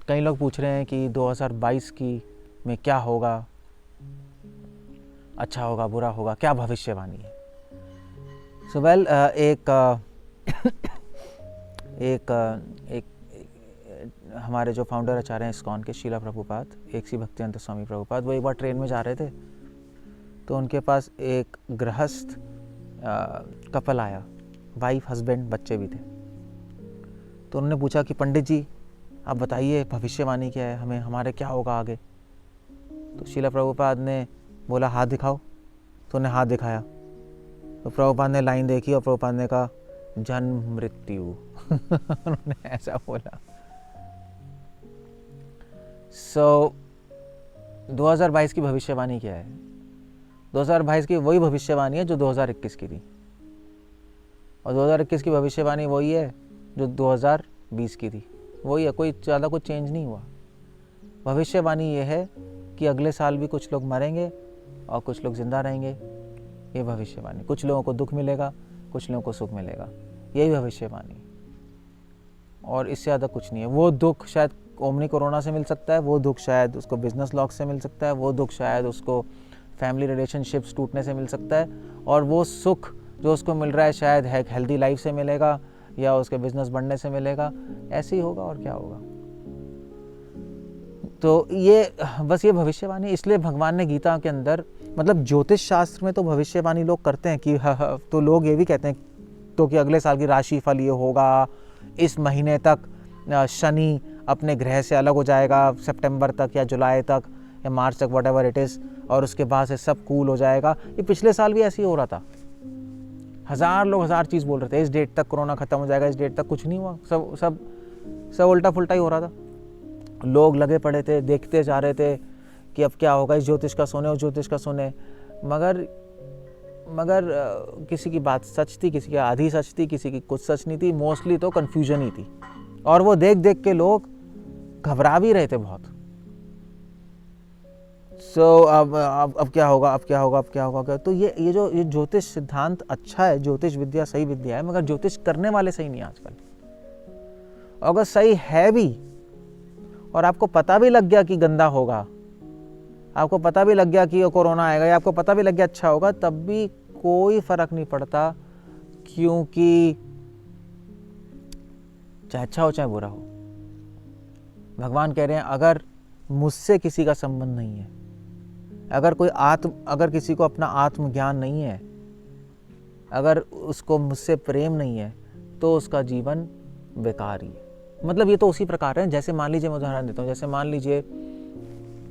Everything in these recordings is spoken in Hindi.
कई लोग पूछ रहे हैं कि 2022 की में क्या होगा, अच्छा होगा, बुरा होगा, क्या भविष्यवाणी है। सो वेल एक हमारे जो फाउंडर आचार्य हैं इस्कॉन के, शीला प्रभुपाद, एक सी भक्तिवेदांत स्वामी प्रभुपाद, वो एक बार ट्रेन में जा रहे थे तो उनके पास एक गृहस्थ कपल आया, वाइफ हस्बैंड बच्चे भी थे। तो उन्होंने पूछा कि पंडित जी आप बताइए भविष्यवाणी क्या है, हमें हमारे क्या होगा आगे। तो शीला प्रभुपाद ने बोला हाथ दिखाओ। तो उन्हें हाथ दिखाया तो प्रभुपाद ने लाइन देखी और प्रभुपाद ने कहा जन्म मृत्यु। उन्होंने ऐसा बोला। 2022 की भविष्यवाणी क्या है? 2022 की वही भविष्यवाणी है जो 2021 की थी, और 2021 की भविष्यवाणी वही है जो 2020 की थी, वही है, कोई ज़्यादा कुछ चेंज नहीं हुआ। भविष्यवाणी ये है कि अगले साल भी कुछ लोग मरेंगे और कुछ लोग जिंदा रहेंगे, ये भविष्यवाणी। कुछ लोगों को दुख मिलेगा, कुछ लोगों को सुख मिलेगा, यही भविष्यवाणी, और इससे ज़्यादा कुछ नहीं है। वो दुख शायद ओमनी कोरोना से मिल सकता है, वो दुख शायद उसको बिजनेस लॉस से मिल सकता है, वो दुख शायद उसको फैमिली रिलेशनशिप्स टूटने से मिल सकता है, और वो सुख जो उसको मिल रहा है शायद है हेल्दी लाइफ से मिलेगा या उसके बिजनेस बढ़ने से मिलेगा। ऐसे ही होगा और क्या होगा। तो ये बस ये भविष्यवाणी, इसलिए भगवान ने गीता के अंदर, मतलब ज्योतिष शास्त्र में तो भविष्यवाणी लोग करते हैं कि तो लोग ये भी कहते हैं तो कि अगले साल की राशि फल ये होगा, इस महीने तक शनि अपने ग्रह से अलग हो जाएगा, सितंबर तक या जुलाई तक या मार्च तक, वट एवर इट इज़, और उसके बाद से सब कूल हो जाएगा। ये पिछले साल भी ऐसे ही हो रहा था, हज़ार लोग हज़ार चीज़ बोल रहे थे, इस डेट तक कोरोना ख़त्म हो जाएगा, इस डेट तक कुछ नहीं हुआ, सब सब सब उल्टा पुल्टा ही हो रहा था। लोग लगे पड़े थे, देखते जा रहे थे कि अब क्या होगा, इस ज्योतिष का सुने, उस ज्योतिष का सुने, मगर किसी की बात सच थी, किसी की आधी सच थी, किसी की कुछ सच नहीं थी, मोस्टली तो कन्फ्यूजन ही थी, और वो देख देख के लोग घबरा भी रहे थे बहुत। अब क्या होगा, अब क्या होगा, अब क्या होगा। तो ये ज्योतिष सिद्धांत अच्छा है, ज्योतिष विद्या सही विद्या है, मगर ज्योतिष करने वाले सही नहीं आजकल। अगर सही है भी और आपको पता भी लग गया कि गंदा होगा, आपको पता भी लग गया कि कोरोना आएगा, या आपको पता भी लग गया अच्छा होगा, तब भी कोई फर्क नहीं पड़ता, क्योंकि चाहे अच्छा हो चाहे बुरा हो, भगवान कह रहे हैं अगर मुझसे किसी का संबंध नहीं है, अगर किसी को अपना आत्मज्ञान नहीं है, अगर उसको मुझसे प्रेम नहीं है, तो उसका जीवन बेकार ही है। मतलब ये तो उसी प्रकार है, जैसे मान लीजिए, मैं उदाहरण देता हूँ, जैसे मान लीजिए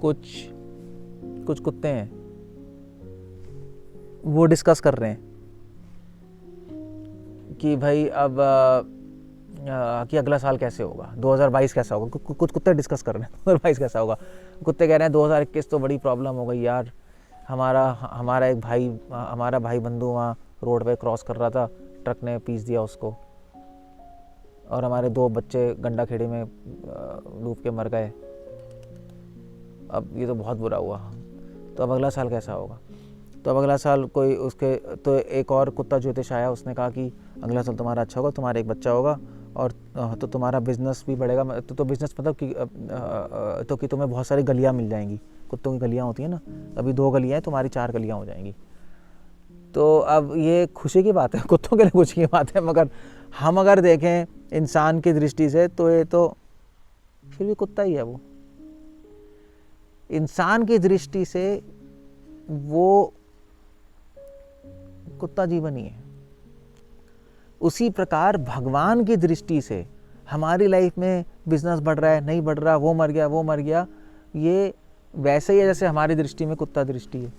कुछ कुत्ते हैं, वो डिस्कस कर रहे हैं कि भाई अब कि अगला साल कैसे होगा, 2022 कैसा होगा। कुछ कुत्ते डिस्कस कर रहे हैं 2022 कैसा होगा। कुत्ते कह रहे हैं 2021 तो बड़ी प्रॉब्लम हो गई यार, हमारा एक भाई, हमारा भाई बंधु वहाँ रोड पे क्रॉस कर रहा था, ट्रक ने पीस दिया उसको, और हमारे 2 बच्चे गंडा खेड़ी में डूब के मर गए। अब ये तो बहुत बुरा हुआ, तो अब अगला साल कैसा होगा। तो अब अगला साल कोई उसके, तो एक और कुत्ता ज्योतिष आया, उसने कहा कि अगला साल तुम्हारा अच्छा होगा, तुम्हारा एक बच्चा होगा, और तो तुम्हारा बिजनेस भी बढ़ेगा। तो बिजनेस मतलब कि तुम्हें बहुत सारी गलियां मिल जाएंगी, कुत्तों की गलियां होती हैं ना, अभी 2 गलियां हैं, तुम्हारी 4 गलियां हो जाएंगी। तो अब ये खुशी की बात है, कुत्तों के लिए खुशी की बात है, मगर हम अगर देखें इंसान की दृष्टि से तो ये तो फिर भी कुत्ता ही है। वो इंसान की दृष्टि से वो कुत्ता जीवन ही है। उसी प्रकार भगवान की दृष्टि से हमारी लाइफ में बिजनेस बढ़ रहा है, नहीं बढ़ रहा, वो मर गया, ये वैसे ही है जैसे हमारी दृष्टि में कुत्ता दृष्टि है।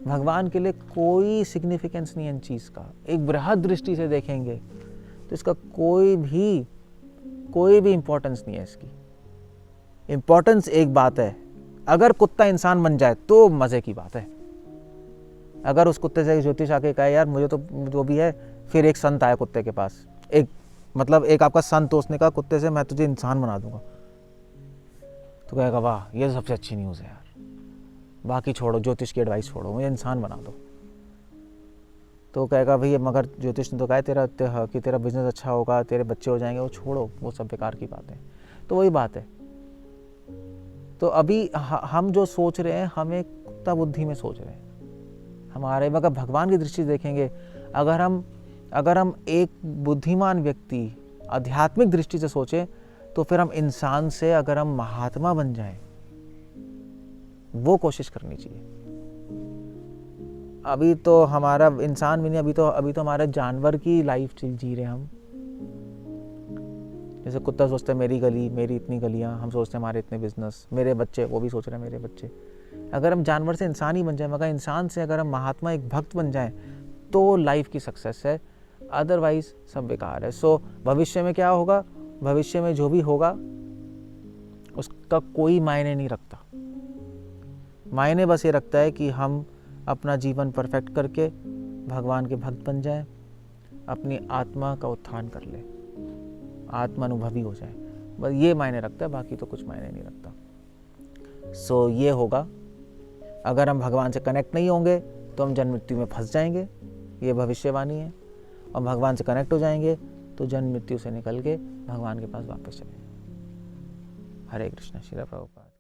भगवान के लिए कोई सिग्निफिकेंस नहीं है इन चीज़ का। एक बृहद दृष्टि से देखेंगे तो इसका कोई भी इंपॉर्टेंस नहीं है। इसकी इंपॉर्टेंस एक बात है, अगर कुत्ता इंसान बन जाए तो मजे की बात है। अगर उस कुत्ते से ज्योतिष आके कहे यार मुझे तो जो भी है, फिर एक संत आया कुत्ते के पास, एक आपका संत, उसने कहा कुत्ते से मैं तुझे इंसान बना दूंगा, तो कहेगा वाह ये सबसे अच्छी न्यूज़ है यार, बाकी छोड़ो, ज्योतिष की एडवाइस छोड़ो, मुझे इंसान बना दो। तो कहेगा भैया मगर ज्योतिष ने तो कहा है कि तेरा बिजनेस अच्छा होगा, तेरे बच्चे हो जाएंगे। वो छोड़ो, वो सब बेकार की बातें। तो वही बात है। तो अभी हम जो सोच रहे हैं, हम एक कुत्ता बुद्धि में सोच रहे हैं। हमारे मगर भगवान की दृष्टि देखेंगे, अगर हम एक बुद्धिमान व्यक्ति आध्यात्मिक दृष्टि से सोचें, तो फिर हम इंसान से अगर हम महात्मा बन जाएं, वो कोशिश करनी चाहिए। अभी तो हमारा इंसान भी नहीं, अभी तो हमारा जानवर की लाइफ जी रहे हम। जैसे कुत्ता सोचता है मेरी गली, मेरी इतनी गलियां, हम सोचते हैं हमारे इतने बिजनेस, मेरे बच्चे, वो भी सोच रहे हैं मेरे बच्चे। अगर हम जानवर से इंसान ही बन जाए, मगर इंसान से अगर हम महात्मा, एक भक्त बन जाएं, तो लाइफ की सक्सेस है, अदरवाइज सब बेकार है। सो भविष्य में क्या होगा, भविष्य में जो भी होगा उसका कोई मायने नहीं रखता। मायने बस ये रखता है कि हम अपना जीवन परफेक्ट करके भगवान के भक्त बन जाएं, अपनी आत्मा का उत्थान कर ले, आत्मा अनुभवी हो जाए, बस ये मायने रखता है, बाकी तो कुछ मायने नहीं रखता। सो ये होगा, अगर हम भगवान से कनेक्ट नहीं होंगे तो हम जन्म मृत्यु में फंस जाएंगे, ये भविष्यवाणी है। और भगवान से कनेक्ट हो जाएंगे तो जन्म मृत्यु से निकल के भगवान के पास वापस चले। हरे कृष्ण। श्रील प्रभुपाद।